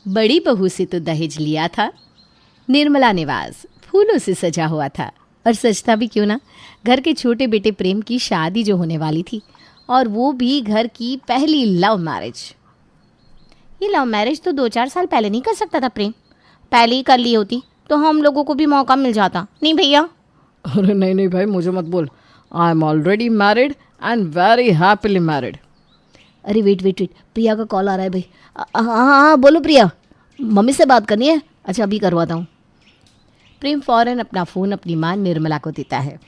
बड़ी बहू से तो दहेज लिया था। निर्मला निवास फूलों से सजा हुआ था, और सजता भी क्यों ना। घर के छोटे बेटे प्रेम की शादी जो होने वाली थी, और वो भी घर की पहली लव मैरिज। ये लव मैरिज तो 2-4 साल पहले नहीं कर सकता था प्रेम? पहले ही कर ली होती तो हम लोगों को भी मौका मिल जाता, नहीं भैया? अरे नहीं भाई, मुझे मत बोल। I am already married and very happily married. अरे वेट, प्रिया का कॉल आ रहा है भाई। हाँ, बोलो प्रिया, मम्मी से बात करनी है। अच्छा, अभी करवाता हूँ। प्रेम फौरन अपना फ़ोन अपनी माँ निर्मला को देता है।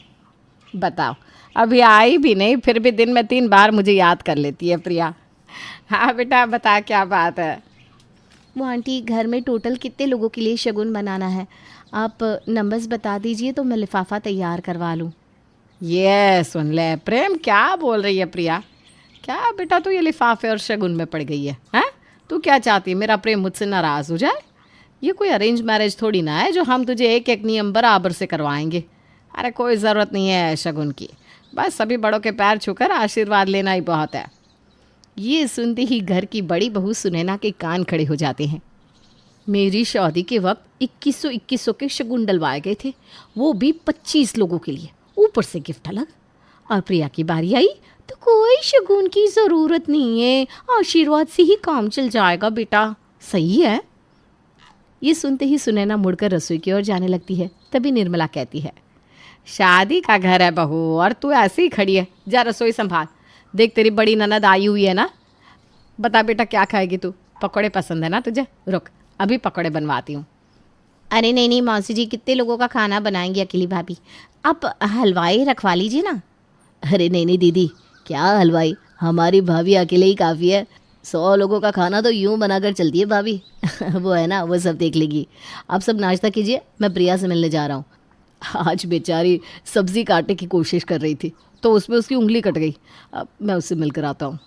बताओ, अभी आई भी नहीं, फिर भी दिन में 3 बार मुझे याद कर लेती है प्रिया। हाँ बेटा, बता क्या बात है? वो आंटी, घर में टोटल कितने लोगों के लिए शगुन बनाना है? आप नंबर्स बता दीजिए तो मैं लिफाफा तैयार करवा लूँ। ये सुन ले प्रेम, क्या बोल रही है प्रिया? क्या बेटा तू ये लिफाफे और शगुन में पड़ गई है? हैं? तू क्या चाहती है, मेरा प्रेम मुझसे नाराज़ हो जाए? ये कोई अरेंज मैरिज थोड़ी ना है जो हम तुझे एक एक नियम बराबर से करवाएंगे। अरे कोई ज़रूरत नहीं है शगुन की, बस सभी बड़ों के पैर छूकर आशीर्वाद लेना ही बहुत है। ये सुनते ही घर की बड़ी बहू सुनैना के कान खड़े हो जाते हैं। मेरी शादी के वक्त 2100 के शगुन डलवाए गए थे, वो भी 25 लोगों के लिए, ऊपर से गिफ्ट अलग। और प्रिया की बारी आई तो कोई शगुन की ज़रूरत नहीं है, आशीर्वाद से ही काम चल जाएगा बेटा। सही है। ये सुनते ही सुनैना मुड़कर रसोई की ओर जाने लगती है। तभी निर्मला कहती है, शादी का घर है बहू और तू ऐसे ही खड़ी है, जा रसोई संभाल। देख तेरी बड़ी ननद आई हुई है ना। बता बेटा, क्या खाएगी तू? पकौड़े पसंद है ना तुझे? रुक, अभी पकौड़े बनवाती हूँ। अरे नहीं मौसी जी, कितने लोगों का खाना बनाएंगी अकेली भाभी? आप हलवाई रखवा लीजिए ना। अरे नहीं दीदी, क्या हलवाई, हमारी भाभी अकेले ही काफ़ी है। 100 लोगों का खाना तो यूं बनाकर चलती है भाभी। वो है ना, वो सब देख लेगी। आप सब नाश्ता कीजिए, मैं प्रिया से मिलने जा रहा हूँ। आज बेचारी सब्ज़ी काटने की कोशिश कर रही थी तो उसमें उसकी उंगली कट गई। अब मैं उससे मिलकर आता हूँ।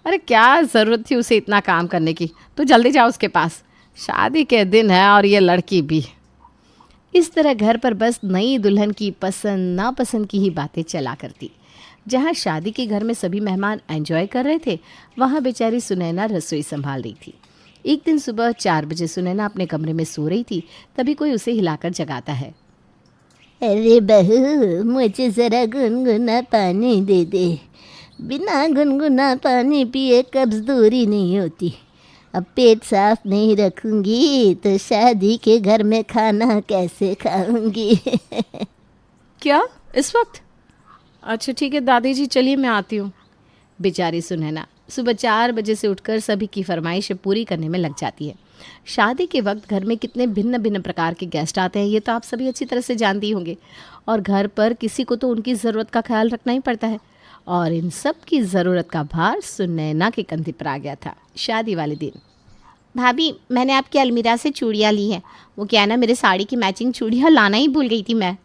अरे क्या ज़रूरत थी उसे इतना काम करने की? तो जल्दी जाओ उसके पास, शादी के दिन है और ये लड़की भी। इस तरह घर पर बस नई दुल्हन की पसंद नापसंद की ही बातें चला करती। जहाँ शादी के घर में सभी मेहमान एंजॉय कर रहे थे, वहाँ बेचारी सुनैना रसोई संभाल रही थी। एक दिन सुबह 4 बजे सुनैना अपने कमरे में सो रही थी, तभी कोई उसे हिलाकर जगाता है। अरे बहू, मुझे ज़रा गुनगुना पानी दे दे। बिना गुनगुना पानी पिए कब्ज़ दूरी नहीं होती। अब पेट साफ नहीं रखूंगी तो शादी के घर में खाना कैसे खाऊंगी? क्या इस वक्त? अच्छा ठीक है दादी जी, चलिए मैं आती हूँ। बेचारी सुनैना सुबह 4 बजे से उठकर सभी की फरमाइशें पूरी करने में लग जाती है। शादी के वक्त घर में कितने भिन्न भिन्न प्रकार के गेस्ट आते हैं, ये तो आप सभी अच्छी तरह से जानती होंगे। और घर पर किसी को तो उनकी ज़रूरत का ख्याल रखना ही पड़ता है, और इन सब की ज़रूरत का भार सुनैना के कंधे पर आ गया था। शादी वाले दिन, भाभी मैंने आपकी अलमीरा से चूड़ियाँ ली हैं। वो क्या है ना, मेरे साड़ी की मैचिंग चूड़ियाँ लाना ही भूल गई थी मैं।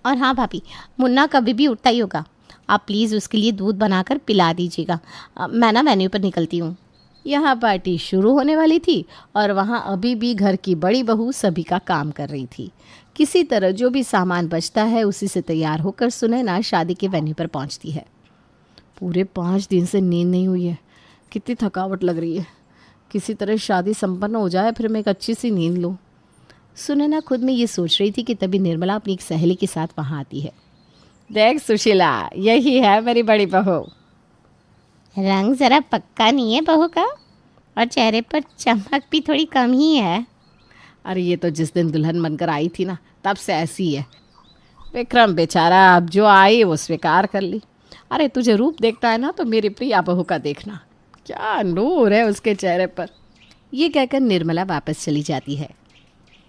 और हाँ भाभी, मुन्ना कभी भी उठता ही होगा, आप प्लीज़ उसके लिए दूध बनाकर पिला दीजिएगा। मैं ना वेन्यू पर निकलती हूँ। यहाँ पार्टी शुरू होने वाली थी और वहाँ अभी भी घर की बड़ी बहू सभी का काम कर रही थी। किसी तरह जो भी सामान बचता है उसी से तैयार होकर सुनैना शादी के वेन्यू पर पहुँचती है। पूरे 5 दिन से नींद नहीं हुई है, कितनी थकावट लग रही है। किसी तरह शादी संपन्न हो जाए, फिर मैं एक अच्छी सी नींद लूँ। सुनैना खुद में ये सोच रही थी कि तभी निर्मला अपनी एक सहेली के साथ वहाँ आती है। देख सुशीला, यही है मेरी बड़ी बहू। रंग ज़रा पक्का नहीं है बहू का, और चेहरे पर चमक भी थोड़ी कम ही है। अरे ये तो जिस दिन दुल्हन बनकर आई थी ना, तब से ऐसी है। विक्रम बेचारा अब जो आई वो स्वीकार कर ली। अरे तुझे रूप देखता है ना तो मेरी प्रिया बहू का देखना, क्या नूर है उसके चेहरे पर। ये कहकर निर्मला वापस चली जाती है।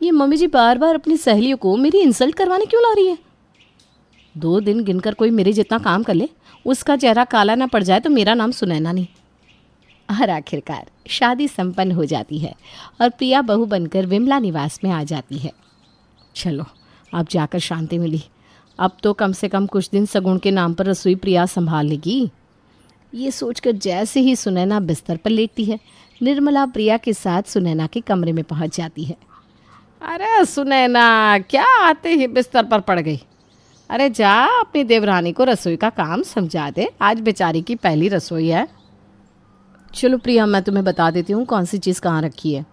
ये मम्मी जी बार बार अपनी सहेलियों को मेरी इंसल्ट करवाने क्यों ला रही है? 2 दिन गिनकर कोई मेरे जितना काम कर ले, उसका चेहरा काला ना पड़ जाए तो मेरा नाम सुनैना नहीं। और आखिरकार शादी संपन्न हो जाती है और प्रिया बहू बनकर विमला निवास में आ जाती है। चलो अब जाकर शांति मिली, अब तो कम से कम कुछ दिन सगुन के नाम पर रसोई प्रिया संभाल लेगी। ये सोचकर जैसे ही सुनैना बिस्तर पर लेटती है, निर्मला प्रिया के साथ सुनैना के कमरे में पहुंच जाती है। अरे सुनैना, क्या आते ही बिस्तर पर पड़ गई? अरे जा अपनी देवरानी को रसोई का काम समझा दे, आज बेचारी की पहली रसोई है। चलो प्रिया, मैं तुम्हें बता देती हूँ कौन सी चीज़ कहाँ रखी है।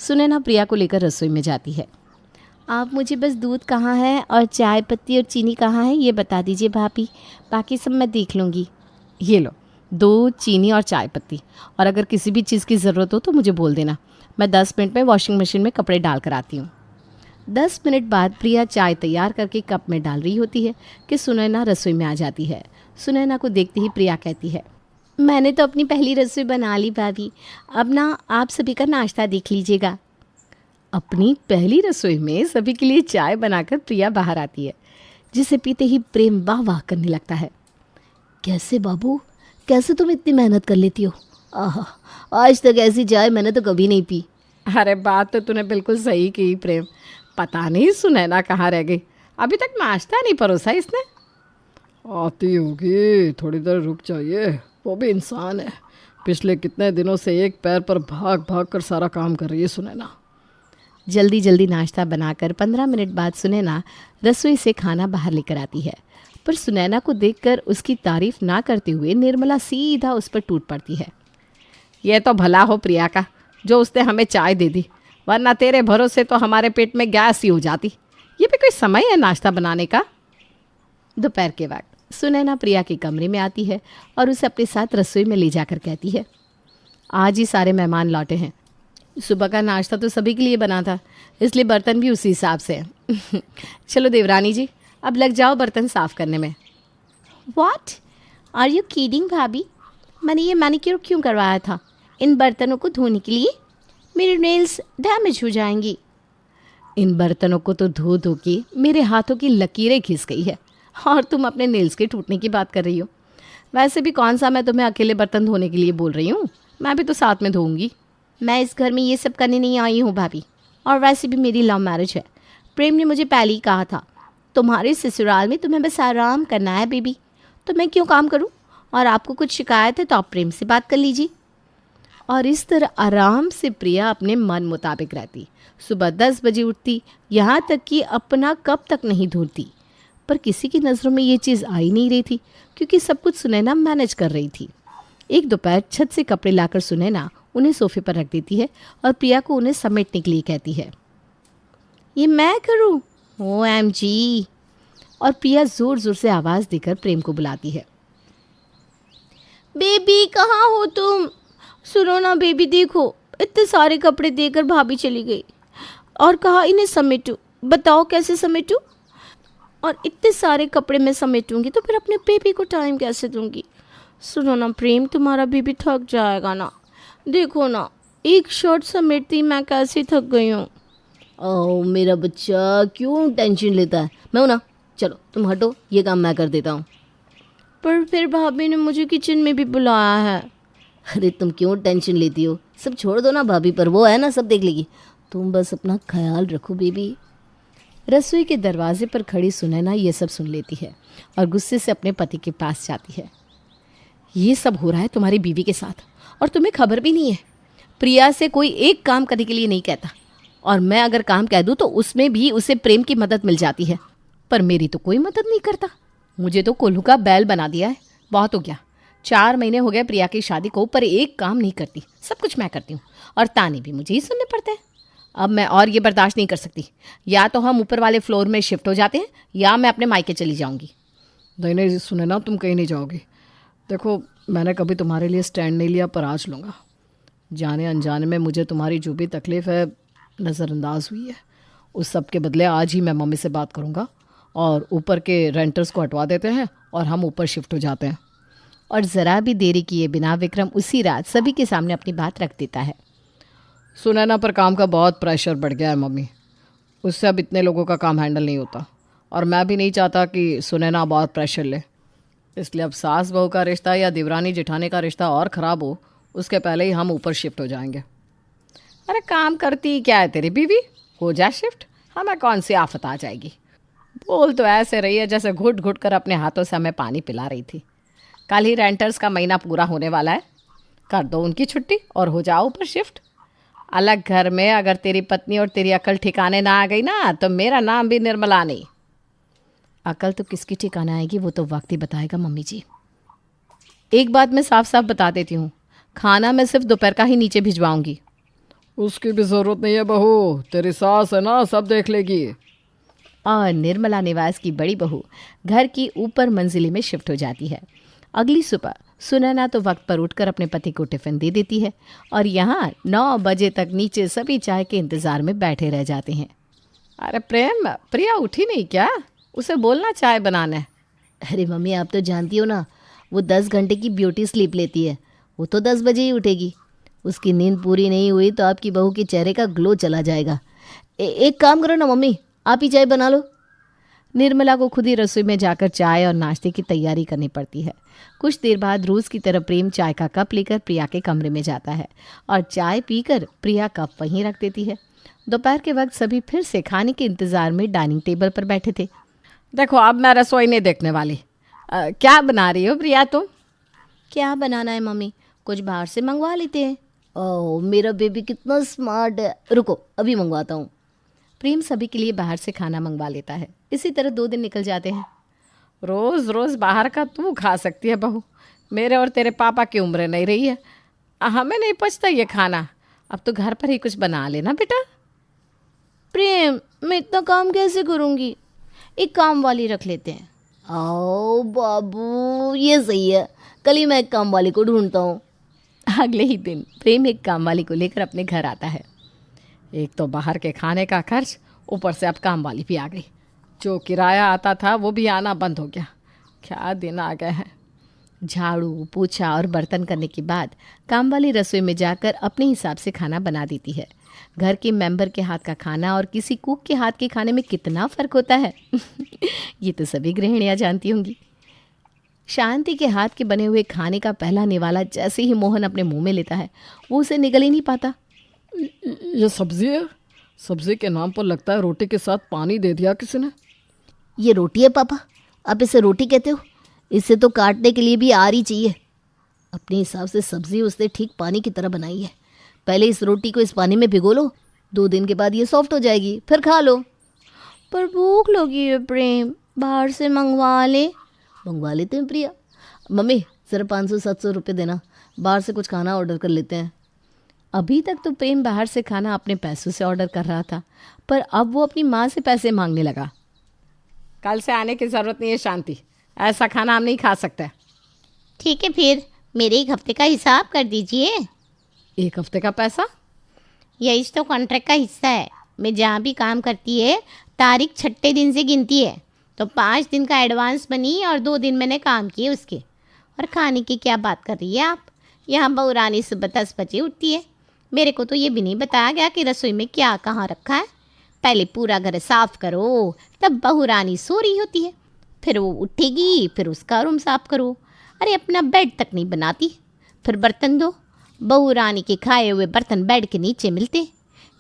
सुनैना प्रिया को लेकर रसोई में जाती है। आप मुझे बस दूध कहाँ है और चाय पत्ती और चीनी कहाँ है ये बता दीजिए भाभी, बाकी सब मैं देख लूँगी। ये लो, दूध, चीनी और चाय पत्ती, और अगर किसी भी चीज़ की ज़रूरत हो तो मुझे बोल देना, मैं 10 मिनट में वॉशिंग मशीन में कपड़े डाल कर आती हूँ। 10 मिनट बाद प्रिया चाय तैयार करके कप में डाल रही होती है कि सुनैना रसोई में आ जाती है। सुनैना को देखते ही प्रिया कहती है, मैंने तो अपनी पहली रसोई बना ली भाभी, अब ना आप सभी का नाश्ता देख लीजिएगा। अपनी पहली रसोई में सभी के लिए चाय बनाकर प्रिया बाहर आती है, जिसे पीते ही प्रेम वाह वाह करने लगता है। कैसे बाबू, कैसे तुम इतनी मेहनत कर लेती हो? आहा, आज तक ऐसी चाय मैंने तो कभी नहीं पी। अरे बात तो तूने बिल्कुल सही की प्रेम, पता नहीं सुनैना कहाँ रह गई, अभी तक नाश्ता नहीं परोसा इसने। आती होगी, थोड़ी देर रुक जाइए, वो भी इंसान है, पिछले कितने दिनों से एक पैर पर भाग भाग कर सारा काम कर रही है सुनैना। जल्दी जल्दी नाश्ता बनाकर 15 मिनट बाद सुनैना रसोई से खाना बाहर लेकर आती है, पर सुनैना को देखकर उसकी तारीफ ना करते हुए निर्मला सीधा उस पर टूट पड़ती है। ये तो भला हो प्रिया का जो उसने हमें चाय दे दी, वरना तेरे भरोसे तो हमारे पेट में गैस ही हो जाती। ये भी कोई समय है नाश्ता बनाने का? दोपहर के वक्त सुनैना प्रिया के कमरे में आती है और उसे अपने साथ रसोई में ले जाकर कहती है, आज ही सारे मेहमान लौटे हैं, सुबह का नाश्ता तो सभी के लिए बना था, इसलिए बर्तन भी उसी हिसाब से हैं। चलो देवरानी जी, अब लग जाओ बर्तन साफ़ करने में। व्हाट आर यू किडिंग भाभी, मैंने ये मैनिक्योर क्यों करवाया था? इन बर्तनों को धोने के लिए? मेरे नेल्स डैमेज हो जाएंगी। इन बर्तनों को तो धो धो के मेरे हाथों की लकीरें घिस गई है, और तुम अपने नेल्स के टूटने की बात कर रही हो। वैसे भी कौन सा मैं तुम्हें अकेले बर्तन धोने के लिए बोल रही हूँ, मैं भी तो साथ में धोऊंगी। मैं इस घर में ये सब करने नहीं आई हूँ भाभी, और वैसे भी मेरी लव मैरिज है। प्रेम ने मुझे पहले ही कहा था, तुम्हारे ससुराल में तुम्हें बस आराम करना है बेबी, तो मैं क्यों काम करूँ? और आपको कुछ शिकायत है तो आप प्रेम से बात कर लीजिए। और इस तरह आराम से प्रिया अपने मन मुताबिक रहती। सुबह 10 बजे उठती, यहाँ तक कि अपना कप तक नहीं धोती। पर किसी की नज़रों में ये चीज़ आ ही नहीं रही थी, क्योंकि सब कुछ सुनैना मैनेज कर रही थी। एक दोपहर छत से कपड़े लाकर सुनैना उन्हें सोफे पर रख देती है और प्रिया को उन्हें समेटने के लिए कहती है, ये मैं करूँ? OMG। और प्रिया ज़ोर ज़ोर से आवाज़ देकर प्रेम को बुलाती है, बेबी कहाँ हो तुम? सुनो ना बेबी, देखो इतने सारे कपड़े देकर भाभी चली गई और कहा इन्हें समेटो। बताओ कैसे समेटूं? और इतने सारे कपड़े मैं समेटूंगी तो फिर अपने बेबी को टाइम कैसे दूंगी? सुनो ना प्रेम, तुम्हारा बेबी थक जाएगा ना, देखो ना एक शर्ट समेटती मैं कैसे थक गई हूँ। ओह मेरा बच्चा क्यों टेंशन लेता है, मैं हूँ ना, चलो तुम हटो, ये काम मैं कर देता हूँ। पर फिर भाभी ने मुझे किचन में भी बुलाया है। अरे तुम क्यों टेंशन लेती हो, सब छोड़ दो ना भाभी पर, वो है ना सब देख लेगी, तुम बस अपना ख्याल रखो बेबी। रसोई के दरवाजे पर खड़ी सुनैना ये सब सुन लेती है और गुस्से से अपने पति के पास जाती है। ये सब हो रहा है तुम्हारी बीवी के साथ और तुम्हें खबर भी नहीं है। प्रिया से कोई एक काम करने के लिए नहीं कहता, और मैं अगर काम कह दूँ तो उसमें भी उसे प्रेम की मदद मिल जाती है, पर मेरी तो कोई मदद नहीं करता। मुझे तो कोल्हू का बैल बना दिया है। बहुत हो गया, 4 महीने हो गए प्रिया की शादी को, पर एक काम नहीं करती, सब कुछ मैं करती हूँ और ताने भी मुझे ही सुनने पड़ते हैं। अब मैं और ये बर्दाश्त नहीं कर सकती, या तो हम ऊपर वाले फ्लोर में शिफ्ट हो जाते हैं या मैं अपने मायके चली जाऊँगी। नहीं सुने ना, तुम कहीं नहीं जाओगी। देखो मैंने कभी तुम्हारे लिए स्टैंड नहीं लिया, पर आज लूँगा। जाने अनजाने में मुझे तुम्हारी जो भी तकलीफ़ है नज़रअंदाज हुई है, उस सब के बदले आज ही मैं मम्मी से बात करूँगा और ऊपर के रेंटर्स को हटवा देते हैं और हम ऊपर शिफ्ट हो जाते हैं। और ज़रा भी देरी किए बिना विक्रम उसी रात सभी के सामने अपनी बात रख देता है। सुनैना पर काम का बहुत प्रेशर बढ़ गया है मम्मी, उससे अब इतने लोगों का काम हैंडल नहीं होता, और मैं भी नहीं चाहता कि सुनैना बहुत प्रेशर ले। इसलिए अब सास बहू का रिश्ता या देवरानी जेठानी का रिश्ता और ख़राब हो उसके पहले ही हम ऊपर शिफ्ट हो जाएंगे। अरे काम करती क्या है तेरी बीवी, हो जा शिफ्ट, हमें कौन सी आफत आ जाएगी। बोल तो ऐसे रही है जैसे घुट घुट कर अपने हाथों से हमें पानी पिला रही थी। कल ही रेंटर्स का महीना पूरा होने वाला है, कर दो उनकी छुट्टी और हो जाओ ऊपर शिफ्ट। अलग घर में अगर तेरी पत्नी और तेरी अकल ठिकाने ना आ गई ना तो मेरा नाम भी निर्मला नहीं। अकल तो किसकी ठिकाने आएगी वो तो वक्त ही बताएगा मम्मी जी। एक बात मैं साफ साफ बता देती हूँ, खाना मैं सिर्फ दोपहर का ही नीचे भिजवाऊंगी, उसकी भी जरूरत नहीं है बहू, तेरी सास है ना, सब देख लेगी। और निर्मला निवास की बड़ी बहू घर की ऊपर मंजिले में शिफ्ट हो जाती है। अगली सुबह सुनैना तो वक्त पर उठकर अपने पति को टिफिन दे देती है और यहाँ 9 बजे तक नीचे सभी चाय के इंतजार में बैठे रह जाते हैं। अरे प्रेम, प्रिया उठी नहीं क्या? उसे बोलना चाय बनाना है। अरे मम्मी, आप तो जानती हो ना, वो 10 घंटे की ब्यूटी स्लीप लेती है। वो तो 10 बजे ही उठेगी। उसकी नींद पूरी नहीं हुई तो आपकी बहू के चेहरे का ग्लो चला जाएगा। एक काम करो ना मम्मी, आप ही चाय बना लो। निर्मला को खुद ही रसोई में जाकर चाय और नाश्ते की तैयारी करनी पड़ती है। कुछ देर बाद रोज़ की तरह प्रेम चाय का कप लेकर प्रिया के कमरे में जाता है और चाय पीकर प्रिया कप वहीं रख देती है। दोपहर के वक्त सभी फिर से खाने के इंतज़ार में डाइनिंग टेबल पर बैठे थे। देखो, अब मैं रसोई नहीं देखने वाली। क्या बना रही हो प्रिया तुम? क्या बनाना है मम्मी? कुछ बाहर से मंगवा लेते हैं। ओह, मेरा बेबी कितना स्मार्ट है। रुको, अभी मंगवाता हूँ। प्रेम सभी के लिए बाहर से खाना मंगवा लेता है। इसी तरह 2 दिन निकल जाते हैं। रोज़ रोज़ बाहर का तू खा सकती है बहू, मेरे और तेरे पापा की उम्र नहीं रही है। हमें नहीं पचता ये खाना। अब तो घर पर ही कुछ बना लेना बेटा। प्रेम, मैं इतना काम कैसे करूँगी? एक काम वाली रख लेते हैं। आओ बाबू, ये सही है। कल ही मैं एक काम वाली को ढूंढता हूँ। अगले ही दिन प्रेम एक काम वाली को लेकर अपने घर आता है। एक तो बाहर के खाने का खर्च, ऊपर से अब काम वाली भी आ गई। जो किराया आता था वो भी आना बंद हो गया। क्या दिन आ गए हैं। झाड़ू, पोछा और बर्तन करने के बाद काम वाली रसोई में जाकर अपने हिसाब से खाना बना देती है। घर के मेंबर के हाथ का खाना और किसी कुक के हाथ के खाने में कितना फ़र्क होता है ये तो सभी गृहिणियाँ जानती होंगी। शांति के हाथ के बने हुए खाने का पहला निवाला जैसे ही मोहन अपने मुंह में लेता है, वो उसे निगल ही नहीं पाता। ये सब्जी है? सब्जी के नाम पर लगता है रोटी के साथ पानी दे दिया किसी ने। ये रोटी है पापा? आप इसे रोटी कहते हो? इसे तो काटने के लिए भी आरी चाहिए। अपने हिसाब से सब्जी उसने ठीक पानी की तरह बनाई है। पहले इस रोटी को इस पानी में भिगो लो, 2 दिन के बाद ये सॉफ्ट हो जाएगी, फिर खा लो। पर भूख लगी है प्रेम, बाहर से मंगवा लेते हैं प्रिया। मम्मी, ज़रा 500-700 रुपये देना, बाहर से कुछ खाना ऑर्डर कर लेते हैं। अभी तक तो प्रेम बाहर से खाना अपने पैसों से ऑर्डर कर रहा था, पर अब वो अपनी माँ से पैसे मांगने लगा। कल से आने की ज़रूरत नहीं है शांति, ऐसा खाना हम नहीं खा सकते। ठीक है, फिर मेरे 1 हफ्ते का हिसाब कर दीजिए। 1 हफ्ते का पैसा? यही तो कॉन्ट्रैक्ट का हिस्सा है। मैं जहाँ भी काम करती है तारीख 6ठे दिन से गिनती है, तो 5 दिन का एडवांस बनी और 2 दिन मैंने काम किए उसके। और खाने की क्या बात कर रही है आप? यहाँ बहू रानी सुबह 10 बजे उठती है। मेरे को तो ये भी नहीं बताया गया कि रसोई में क्या कहाँ रखा है। पहले पूरा घर साफ करो, तब बहू रानी सो रही होती है। फिर वो उठेगी, फिर उसका रूम साफ करो। अरे अपना बेड तक नहीं बनाती। फिर बर्तन दो, बहू रानी के खाए हुए बर्तन बेड के नीचे मिलते।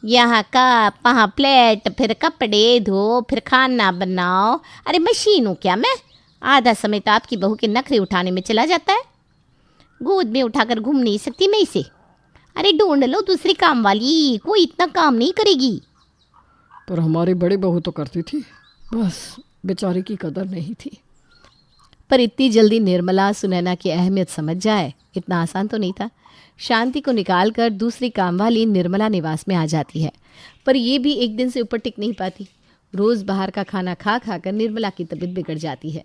यहाँ कप, वहाँ प्लेट, फिर कपड़े धो, फिर खाना बनाओ। अरे मशीन हूँ क्या मैं? आधा समय तो आपकी बहू के नखरे उठाने में चला जाता है। गोद में उठाकर घूम नहीं सकती मैं इसे। अरे ढूंढ लो दूसरी काम वाली, कोई इतना काम नहीं करेगी। पर हमारी बड़ी बहू तो करती थी, बस बेचारी की कदर नहीं थी। पर इतनी जल्दी निर्मला सुनैना की अहमियत समझ जाए, इतना आसान तो नहीं था। शांति को निकालकर दूसरी कामवाली निर्मला निवास में आ जाती है, पर यह भी एक दिन से ऊपर टिक नहीं पाती। रोज़ बाहर का खाना खा खा कर निर्मला की तबीयत बिगड़ जाती है।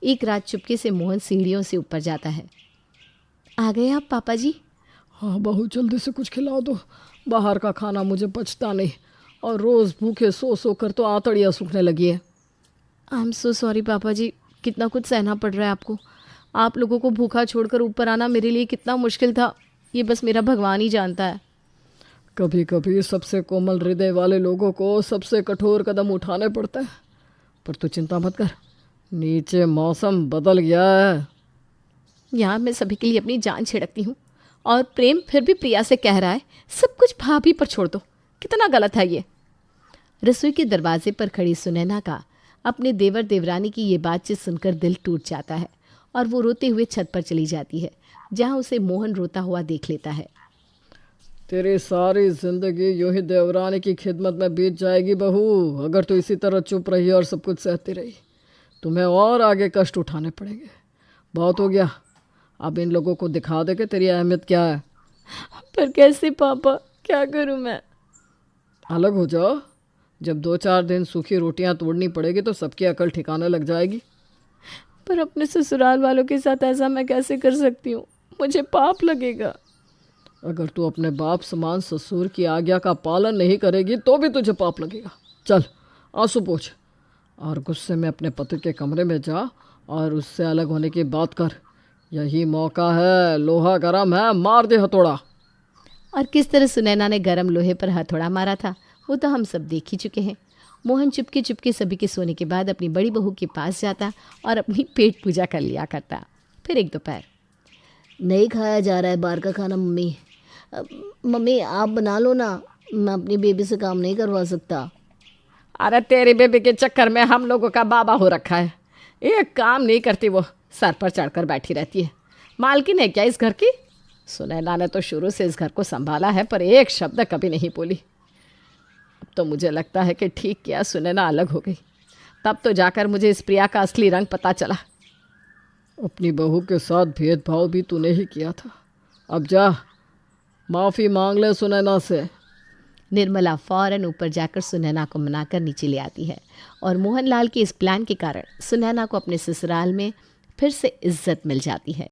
एक रात चुपके से मोहन सीढ़ियों से ऊपर जाता है। आ गए आप पापा जी? हाँ बहू, जल्दी से कुछ खिला दो। बाहर का खाना मुझे पचता नहीं और रोज़ भूखे सो सो कर तो आंतड़ियाँ सूखने लगी है। आई एम सो सॉरी पापा जी, कितना कुछ सहना पड़ रहा है आपको। आप लोगों को भूखा छोड़कर ऊपर आना मेरे लिए कितना मुश्किल था, ये बस मेरा भगवान ही जानता है। कभी कभी सबसे कोमल हृदय वाले लोगों को सबसे कठोर कदम उठाने पड़ते हैं। पर तू चिंता मत कर, नीचे मौसम बदल गया है। यहाँ मैं सभी के लिए अपनी जान छिड़कती हूँ और प्रेम फिर भी प्रिया से कह रहा है सब कुछ भाभी पर छोड़ दो। कितना गलत है ये। रसोई के दरवाजे पर खड़ी सुनैना का अपने देवर देवरानी की ये बातचीत सुनकर दिल टूट जाता है और वो रोते हुए छत पर चली जाती है, जहाँ उसे मोहन रोता हुआ देख लेता है। तेरी सारी जिंदगी यूं ही देवरानी की खिदमत में बीत जाएगी बहू, अगर तू इसी तरह चुप रही और सब कुछ सहती रही। तुम्हें और आगे कष्ट उठाने पड़ेंगे। बहुत हो गया, अब इन लोगों को दिखा दे कि तेरी अहमियत क्या है। पर कैसे पापा, क्या करूं मैं? अलग हो जाओ। जब 2-4 दिन सूखी रोटियां तोड़नी पड़ेगी तो सबकी अकल ठिकाने लग जाएगी। पर अपने ससुराल वालों के साथ ऐसा मैं कैसे कर सकती हूँ? मुझे पाप लगेगा। अगर तू अपने बाप समान ससुर की आज्ञा का पालन नहीं करेगी तो भी तुझे पाप लगेगा। चल आंसू पोंछ और गुस्से में अपने पति के कमरे में जा और उससे अलग होने की बात कर। यही मौका है, लोहा गरम है, मार दे हथौड़ा। और किस तरह सुनैना ने गरम लोहे पर हथौड़ा मारा था वो तो हम सब देख ही चुके हैं। मोहन चुपके चुपके सभी के सोने के बाद अपनी बड़ी बहू के पास जाता और अपनी पेट पूजा कर लिया करता। फिर एक दोपहर, नहीं खाया जा रहा है बाहर का खाना मम्मी। मम्मी आप बना लो ना, मैं अपनी बेबी से काम नहीं करवा सकता। अरे तेरी बेबी के चक्कर में हम लोगों का बाबा हो रखा है। एक काम नहीं करती, वो सर पर चढ़कर बैठी रहती है। मालकिन है क्या इस घर की? सुनैना ने तो शुरू से इस घर को संभाला है पर एक शब्द कभी नहीं बोली। अब तो मुझे लगता है कि ठीक किया सुनैना अलग हो गई। तब तो जाकर मुझे इस प्रिया का असली रंग पता चला। अपनी बहू के साथ भेदभाव भी तूने ही किया था। अब जा माफ़ी मांग ले सुनैना से। निर्मला फौरन ऊपर जाकर सुनैना को मनाकर नीचे ले आती है और मोहनलाल के इस प्लान के कारण सुनैना को अपने ससुराल में फिर से इज्जत मिल जाती है।